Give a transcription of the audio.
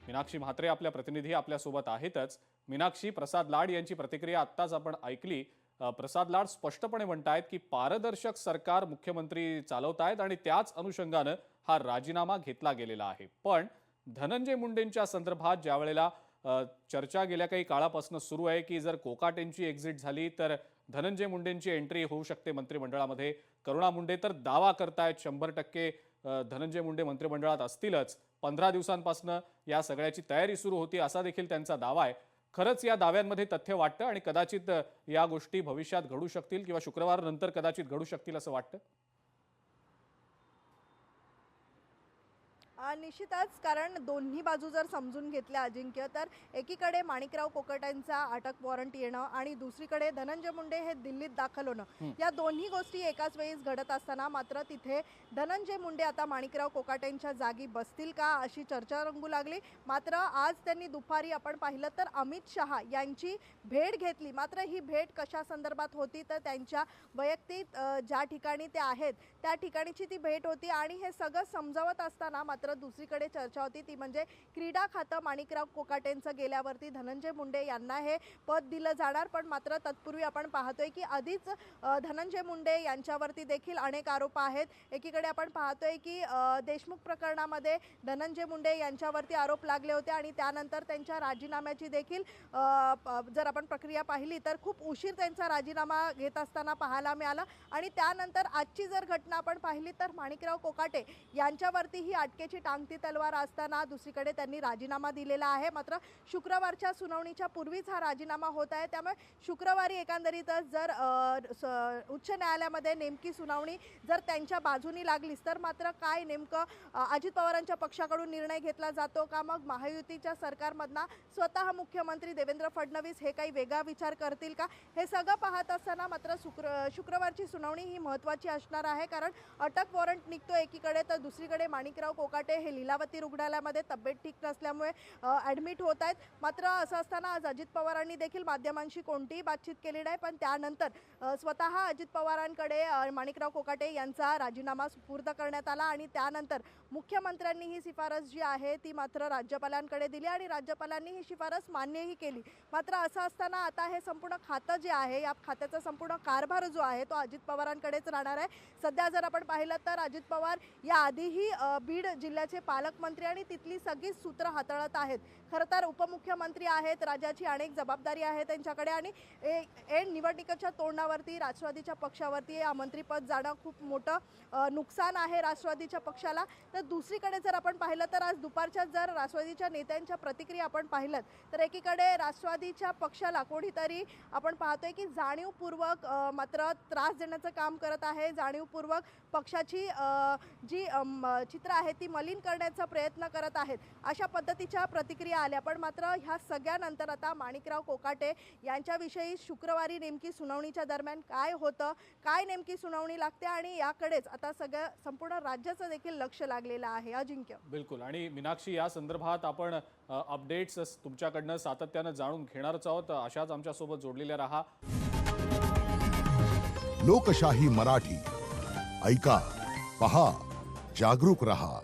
मीनाक्षी म्हात्रे आपल्या प्रतिनिधी आपल्यासोबत आहेतच। मीनाक्षी, प्रसाद लाड यांची प्रतिक्रिया आत्ताच आपण ऐकली। प्रसाद लाड स्पष्टपणे म्हणतायत की पारदर्शक सरकार मुख्यमंत्री चालवतायत आणि त्याच अनुषंगाने हा राजीनामा घेतला गेलेला आहे। पण धनंजय मुंडेंच्या संदर्भात ज्या वेळेला चर्चा गेल्या काही काळापासून सुरू आहे की जर कोकाटेंची एक्झिट झाली तर धनंजय मुंडेंची एंट्री होऊ शकते मंत्रिमंडळामध्ये। करुणा मुंडे तर दावा करतायत 100% धनंजय मुंडे मंत्रिमंडळात असतीलच। 15 दिवसांपासून या सगळ्याची तयारी सुरू होती असा देखील त्यांचा दावा आहे। खरंच या दाव्यांमध्ये तथ्य वाटतं आणि कदाचित या गोष्टी भविष्यात घडू शकतील किंवा शुक्रवार नंतर कदाचित घडू शकतील असं वाटतं? निश्चितच, कारण दोन्ही बाजू जर समजून घेतल्या अजिंक्य, तर एकीकडे माणिकराव कोकाटेंचा अटक वॉरंट येणं आणि दुसरीकडे धनंजय मुंडे हे दिल्लीत दाखल होणं, या दोन्ही गोष्टी एकाच वेळेस घडत असताना मात्र तिथे धनंजय मुंडे आता माणिकराव कोकाटेंच्या जागी बसतील का अशी चर्चा रंगू लागली। मात्र आज त्यांनी दुपारी आपण पाहिलं तर अमित शहा यांची भेट घेतली। मात्र ही भेट कशा संदर्भात होती तर त्यांच्या वैयक्तिक ज्या ठिकाणी ते आहेत त्या ठिकाणीची ती भेट होती आणि हे सगळं समजावत असताना मात्र दुसरीकडे चर्चा होती ती म्हणजे क्रीडा खातं माणिकराव कोकाटेंचं गेल्यावरती धनंजय मुंडे यांना हे पद दिलं जाणार। पण मात्र तत्पूर्वी आपण पाहतोय की आधीच धनंजय मुंडे यांच्यावरती देखील अनेक आरोप आहेत। एकीकडे आपण पाहतोय की देशमुख प्रकरणामध्ये धनंजय मुंडे यांच्यावरती आरोप लागले होते आणि त्यानंतर त्यांच्या राजीनाम्याची देखील जर आपण प्रक्रिया पाहिली तर खूप उशीर त्यांचा राजीनामा घेत असताना पाहायला मिळाला आणि त्यानंतर आजची जर घटना आपण पाहिली तर माणिकराव कोकाटे यांच्यावरती ही अटकेची टांगती तलवार असताना दुसरीकडे त्यांनी राजीनामा दिलेला आहे। मात्र शुक्रवारच्या सुनावणीच्या पूर्वीच हा राजीनामा होत आहे, त्यामुळे शुक्रवारी एकंदरीतच जर उच्च न्यायालयामध्ये नेमकी सुनावणी जर त्यांच्या बाजूनी लागलीच तर मात्र काय नेमकं अजित पवारांच्या पक्षाकडून निर्णय घेतला जातो का, मग महायुतीच्या सरकारमधना स्वतः मुख्यमंत्री देवेंद्र फडणवीस हे काही वेगळा विचार करतील का, हे सगळं पाहत असताना मात्र शुक्रवारची सुनावणी ही महत्त्वाची असणार आहे। कारण अटक वॉरंट निघतो एकीकडे तर दुसरीकडे माणिकराव कोकाटे हे लीलावती रुग्णालयामध्ये तब्येत ठीक नसल्यामुळे ॲडमिट होत आहेत। मात्र असं असताना आज अजित पवारांनी देखील माध्यमांशी कोणतीही बातचीत केली नाही, पण त्यानंतर स्वतः अजित पवारांकडे माणिकराव कोकाटे यांचा राजीनामा सुपूर्द करण्यात आला आणि त्यानंतर मुख्यमंत्र्यांनी ही शिफारस जी आहे ती मात्र राज्यपालांकडे दिली आणि राज्यपालांनी ही शिफारस मान्यही केली। मात्र असं असताना आता हे संपूर्ण खातं जे आहे या खात्याचा संपूर्ण कारभार जो आहे तो अजित पवारांकडेच राहणार आहे। सध्या जर आपण पाहिलं तर अजित पवार याआधीही बीड जिल्ह्याचे पालकमंत्री आणि तिथली सगळी सूत्र हाताळत आहेत। खरं तर उपमुख्यमंत्री आहेत, राज्याची अनेक जबाबदारी आहे त्यांच्याकडे आणि निवडणुकीच्या तोंडावरती राष्ट्रवादीच्या पक्षावरती मंत्रीपद जाणं खूप मोठं नुकसान आहे राष्ट्रवादीच्या पक्षाला। तर दुसरीकडे जर आपण पाहिलं तर आज दुपारच्या जर राष्ट्रवादीच्या नेत्यांच्या प्रतिक्रिया आपण पाहिलं तर एकीकडे राष्ट्रवादीच्या पक्षाला कोणीतरी आपण पाहतोय की जाणीवपूर्वक मात्र त्रास देण्याचं काम करत आहे, जाणीवपूर्वक पक्षाची जी चित्र आहे ती मलिन करण्याचा प्रयत्न करत आहेत, अशा पद्धतीच्या प्रतिक्रिया आल्या। पण मात्र ह्या सगळ्यानंतर आता माणिकराव कोकाटे यांच्याविषयी शुक्रवारी नेमकी सुनावणीच्या दरम्यान काय होतं, काय नेमकी सुनावणी लागते आणि याकडेच आता सगळं संपूर्ण राज्याचं देखील लक्ष लागलेलं आहे अजिंक्य। बिलकुल। आणि मीनाक्षी, या संदर्भात आपण अपडेट्स तुमच्याकडनं सातत्यानं जाणून घेणारच आहोत। अशाच आमच्यासोबत जोडलेल्या राहा। लोकशाही मराठी ऐका, पहा, जागरूक रहा।